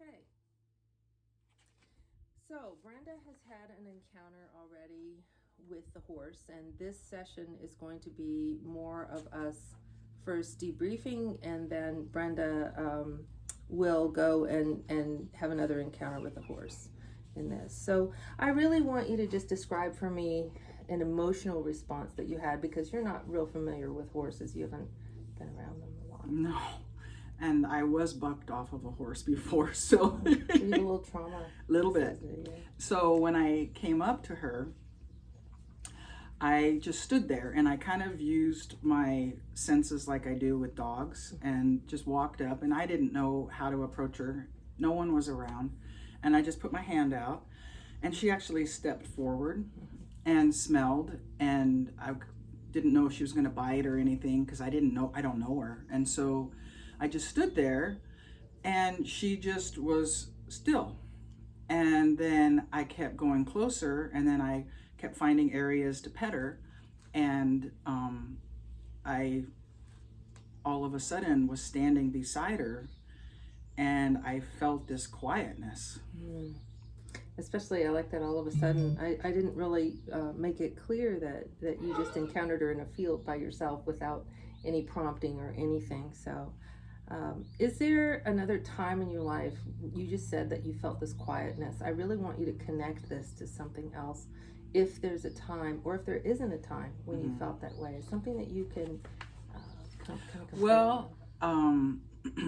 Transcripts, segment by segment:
Okay. So Brenda has had an encounter already with the horse, and this session is going to be more of us first debriefing, and then Brenda will go and have another encounter with the horse in this. So I really want you to just describe for me an emotional response that you had, because you're not real familiar with horses. You haven't been around them a lot. No. And I was bucked off of a horse before, so You have a little trauma. little bit. Yeah. So when I came up to her, I just stood there and I kind of used my senses like I do with dogs and just walked up, and I didn't know how to approach her. No one was around. And I just put my hand out, and she actually stepped forward and smelled, and I didn't know if she was going to bite or anything because I don't know her. And so I just stood there, and she just was still. And then I kept going closer, and then I kept finding areas to pet her. And I all of a sudden was standing beside her, and I felt this quietness. Especially, I like that all of a sudden. I didn't really make it clear that you just encountered her in a field by yourself without any prompting or anything. So is there another time in your life? You just said that you felt this quietness. I really want you to connect this to something else. If there's a time, or if there isn't a time when you felt that way, something that you can kind of compare. Well,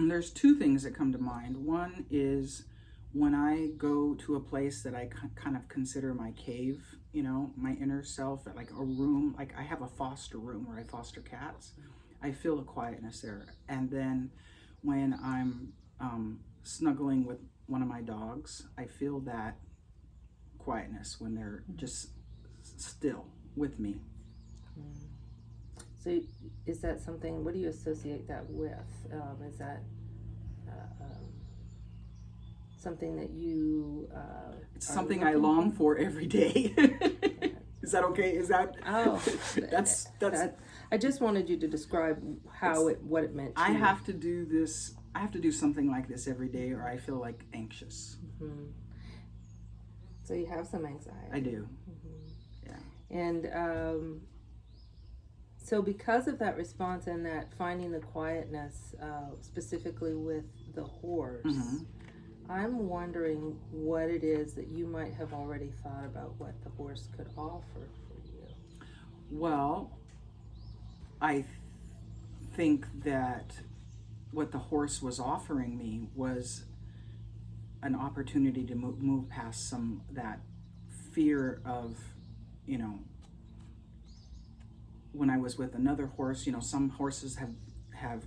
there's two things that come to mind. One is when I go to a place that I kind of consider my cave, my inner self, like a room, like I have a foster room where I foster cats. I feel a quietness there. And then when I'm snuggling with one of my dogs, I feel that quietness when they're just still with me. So is that something, what do you associate that with? Is that something that you it's something I long for every day. Is that okay? Is that that's I just wanted you to describe what it meant to I you. have to do this. I have to do something like this every day, or I feel like anxious. So you have some anxiety. I do. Yeah. And so because of that response and that finding the quietness, specifically with the horse, I'm wondering what it is that you might have already thought about what the horse could offer for you. Well, I think that what the horse was offering me was an opportunity to move past that fear of, when I was with another horse, some horses have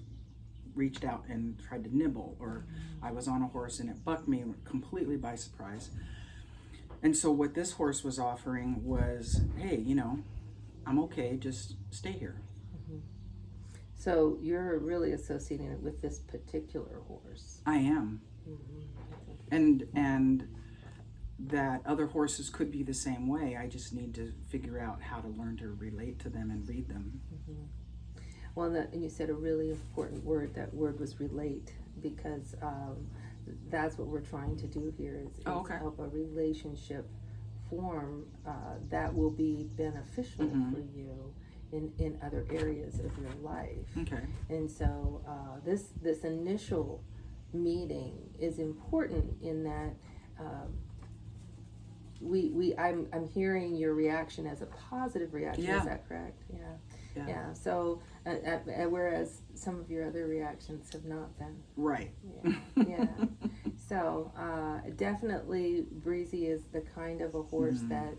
reached out and tried to nibble, or I was on a horse and it bucked me completely by surprise. And so what this horse was offering was, hey, I'm okay, just stay here. So you're really associating it with this particular horse. I am. And that other horses could be the same way. I just need to figure out how to learn to relate to them and read them. Well, and you said a really important word. That word was relate, because that's what we're trying to do here is help a relationship form that will be beneficial for you in other areas of your life. Okay. And so this initial meeting is important in that I'm hearing your reaction as a positive reaction. Yeah. Is that correct? Yeah. So whereas some of your other reactions have not been. Right. Yeah. So definitely Breezy is the kind of a horse that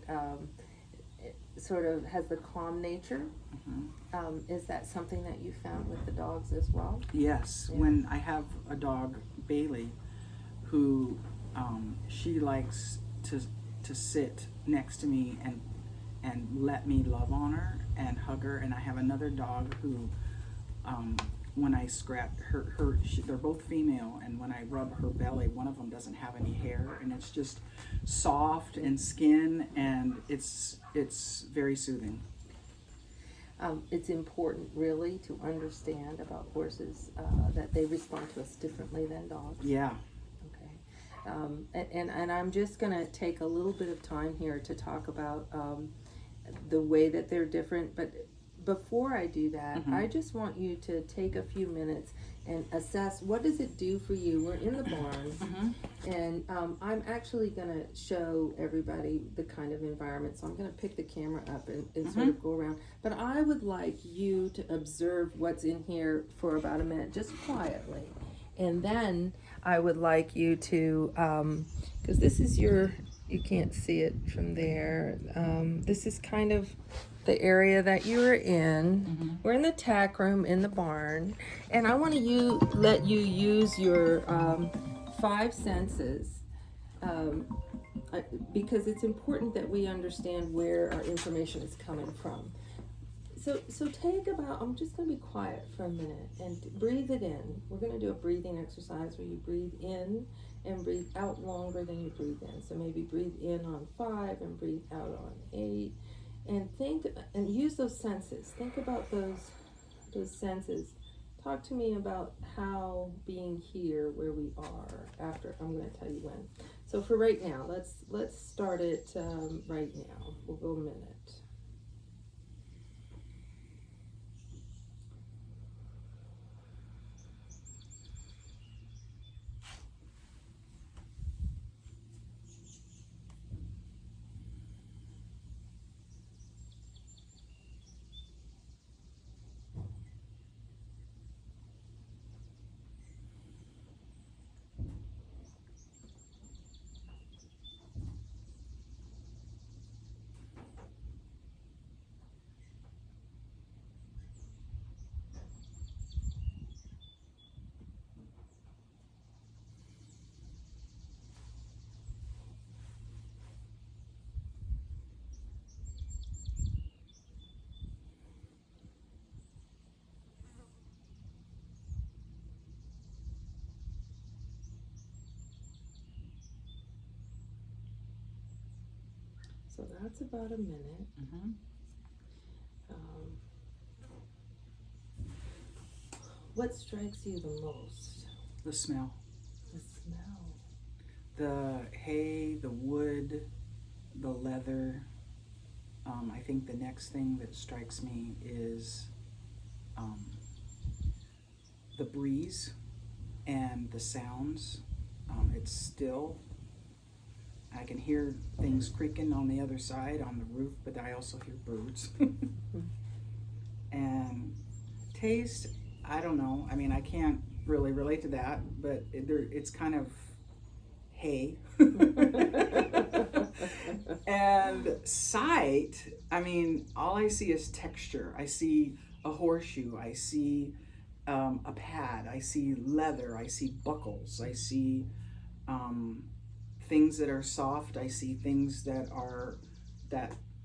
sort of has the calm nature. Is that something that you found with the dogs as well? Yes. Yeah. When I have a dog, Bailey, who she likes to sit next to me and let me love on her and hug her. And I have another dog who, when I scratch they're both female, and when I rub her belly, one of them doesn't have any hair, and it's just soft and skin, and it's very soothing. It's important, really, to understand about horses that they respond to us differently than dogs. Yeah. Okay. And I'm just going to take a little bit of time here to talk about the way that they're different. But before I do that, Mm-hmm. I just want you to take a few minutes and assess, what does it do for you? We're in the barn, Mm-hmm. and I'm actually going to show everybody the kind of environment. So I'm going to pick the camera up and sort of go around. But I would like you to observe what's in here for about a minute, just quietly. And then I would like you to, because this is you can't see it from there. This is kind of the area that you are in. Mm-hmm. We're in the tack room in the barn. And I want to let you use your 5 senses, because it's important that we understand where our information is coming from. So take about, I'm just going to be quiet for a minute and breathe it in. We're going to do a breathing exercise where you breathe in and breathe out longer than you breathe in. So maybe breathe in on 5 and breathe out on 8. And think and use those senses. Think about those senses. Talk to me about how being here where we are after. I'm going to tell you when. So for right now, let's start it right now. We'll go a minute. So that's about a minute. Mm-hmm. What strikes you the most? The smell. The smell. The hay, the wood, the leather. I think the next thing that strikes me is the breeze and the sounds. It's still. I can hear things creaking on the other side on the roof, but I also hear birds. And taste, I don't know. I mean, I can't really relate to that, but it's kind of hay. And sight, I mean, all I see is texture. I see a horseshoe. I see a pad. I see leather. I see buckles. I see things that are soft. I see things that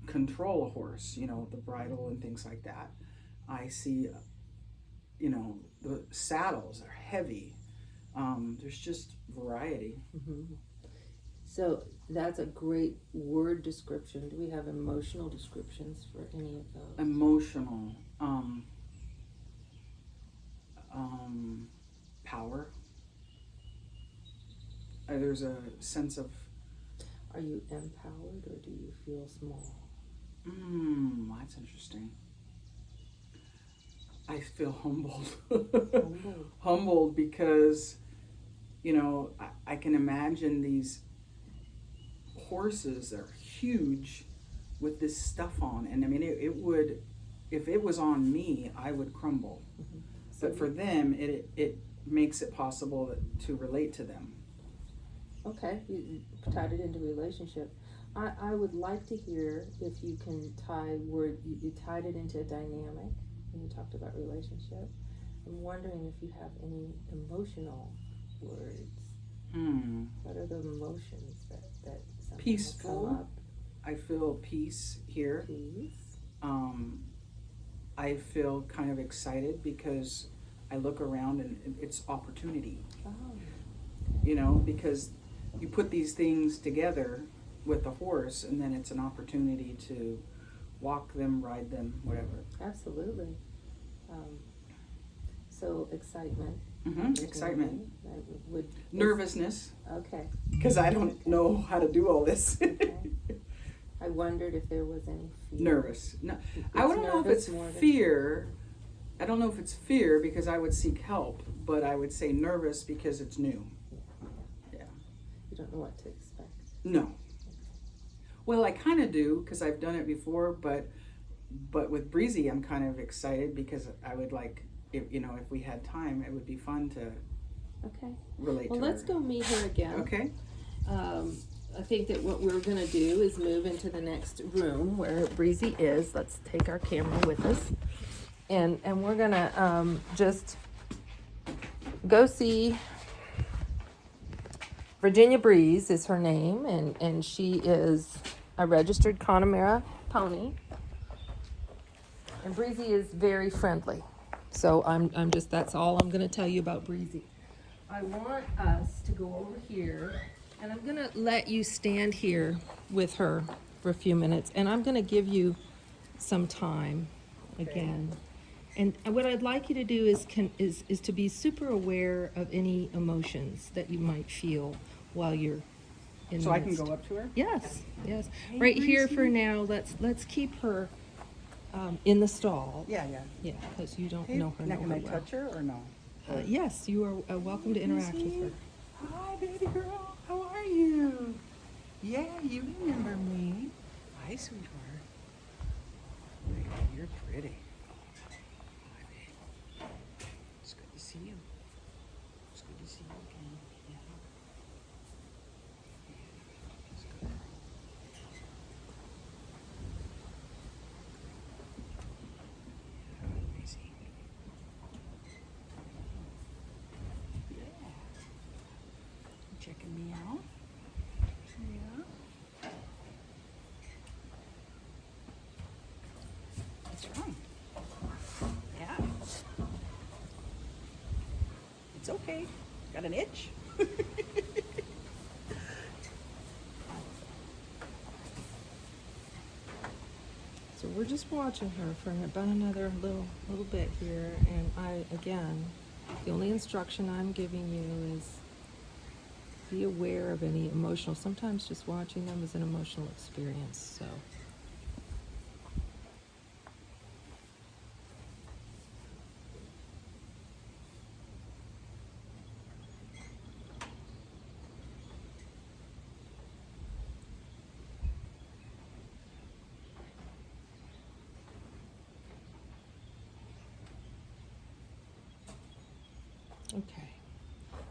control a horse, the bridle and things like that. I see, the saddles are heavy. There's just variety. Mm-hmm. So that's a great word description. Do we have emotional descriptions for any of those? Emotional, power. There's a sense of. Are you empowered or do you feel small? That's interesting. I feel humbled. Humbled because, I can imagine these horses that are huge with this stuff on. And I mean, it would, if it was on me, I would crumble. Mm-hmm. But for them, it makes it possible to relate to them. Okay, you tied it into relationship. I would like to hear if you can tie you tied it into a dynamic, and you talked about relationship. I'm wondering if you have any emotional words. What are the emotions that Peaceful. come up? I feel peace here. Peace. I feel kind of excited because I look around and it's opportunity. Oh. Because you put these things together with the horse and then it's an opportunity to walk them, ride them, whatever. Absolutely. So excitement. Excitement. That would Nervousness, Okay. because I don't know how to do all this. Okay. I wondered if there was any fear. Nervous. No, I It's don't know if nervous it's more than- fear. I don't know if it's fear because I would seek help, but I would say nervous because it's new. Yeah. You don't know what to expect. No. Well, I kind of do because I've done it before, but with Breezy, I'm kind of excited because I would like, if we had time, it would be fun to Okay. relate Well, to let's her. go meet her again. Okay. I think that what we're gonna do is move into the next room where Breezy is. Let's take our camera with us. And we're gonna just go see Virginia Breeze is her name, and she is a registered Connemara pony. And Breezy is very friendly. So I'm just, that's all I'm gonna tell you about Breezy. I want us to go over here, and I'm gonna let you stand here with her for a few minutes, and I'm gonna give you some time again. And what I'd like you to do is to be super aware of any emotions that you might feel while you're in the So I can midst. go up to her? Yes, yes. Hey, Right here for Breezy. now. Let's keep her in the stall. Yeah. Yeah, because you don't Hey, know her. now know can her I well. touch her or no? Yes, you are welcome to interact with her. Hi, baby girl. How are you? Yeah, you remember me. Hi, sweetheart. You're pretty. Hi, babe. It's good to see you. It's good to see you again. Yeah. It's good. Amazing. Yeah. You checking me out? Yeah. That's right. Yeah. It's okay. Got an itch? So we're just watching her for about another little bit here, and the only instruction I'm giving you is be aware of any emotional. Sometimes just watching them is an emotional experience. So. Okay,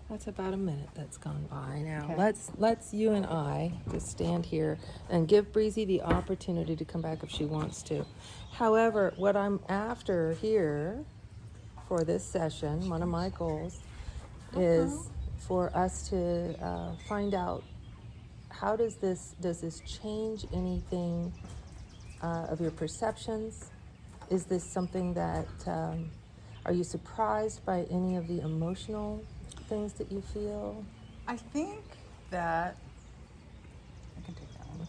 that's about a minute that's gone by. Now Okay. let's you and I just stand here and give Breezy the opportunity to come back if she wants to. However, what I'm after here for this session, one of my goals, is for us to find out how does this change anything of your perceptions? Is this something that are you surprised by any of the emotional things that you feel? I think that I can take that one.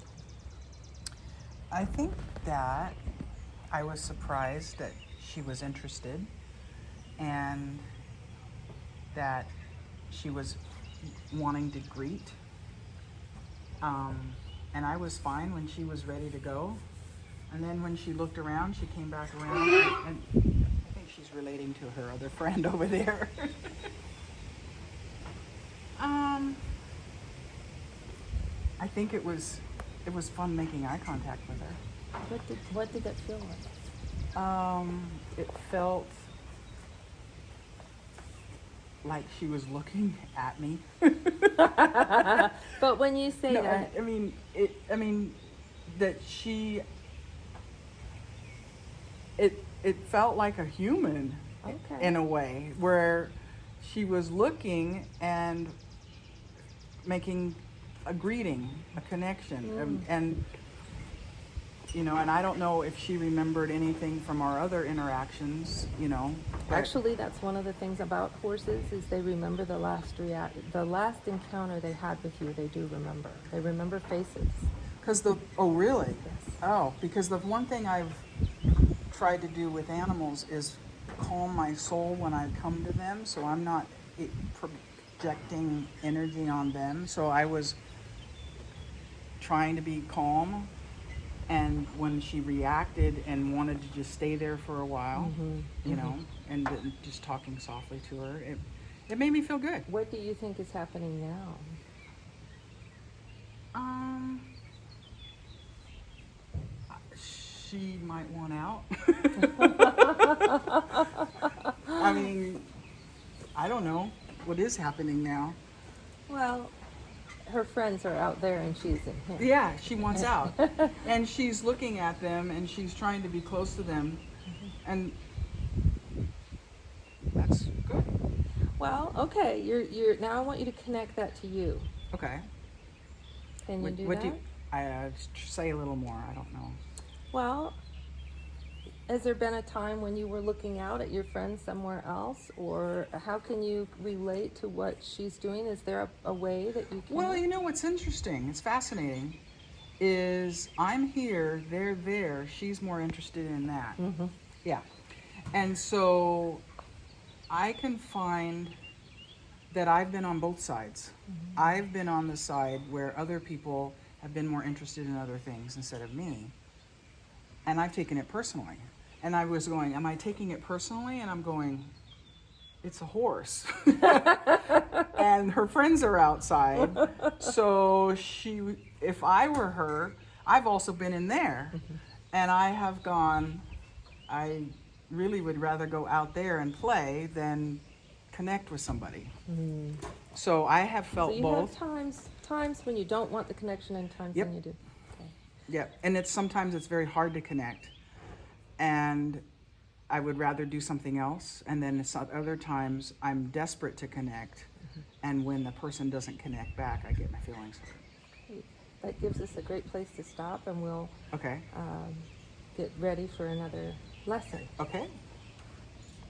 I think that I was surprised that she was interested and that she was wanting to greet. And I was fine when she was ready to go. And then when she looked around, she came back around and I think she's relating to her other friend over there. I think it was fun making eye contact with her. What did that feel like? It felt like she was looking at me. But when you say No, that, I mean that she. It felt like a human, okay. in a way, where she was looking and making a greeting, a connection, and and I don't know if she remembered anything from our other interactions, but- Actually, that's one of the things about horses is they remember the last encounter they had with you. They do remember. They remember faces. really? Yes. Oh, because the one thing I've tried to do with animals is calm my soul when I come to them, so I'm not projecting energy on them. So I was trying to be calm, and when she reacted and wanted to just stay there for a while, you know, and then just talking softly to her, it made me feel good. What do you think is happening now? She might want out. I mean, I don't know what is happening now. Well, her friends are out there and she's in here. Yeah, she wants out. And she's looking at them and she's trying to be close to them. And that's good. Well, okay, you're now I want you to connect that to you. Okay. Can you do what that? do you, say a little more? I don't know. Well, has there been a time when you were looking out at your friend somewhere else, or how can you relate to what she's doing? Is there a way that you can? Well, you know what's interesting, it's fascinating, is I'm here, they're there, she's more interested in that. Yeah. And so I can find that I've been on both sides. I've been on the side where other people have been more interested in other things instead of me. And I've taken it personally. And I was going, am I taking it personally? And I'm going, it's a horse. And her friends are outside. So if I were her, I've also been in there. And I have gone, I really would rather go out there and play than connect with somebody. So I have felt so you both. have times when you don't want the connection and times when you do. Okay. Yeah, and sometimes it's very hard to connect, and I would rather do something else. And then other times I'm desperate to connect, and when the person doesn't connect back, I get my feelings hurt. That gives us a great place to stop, and we'll Okay. get ready for another lesson. Okay.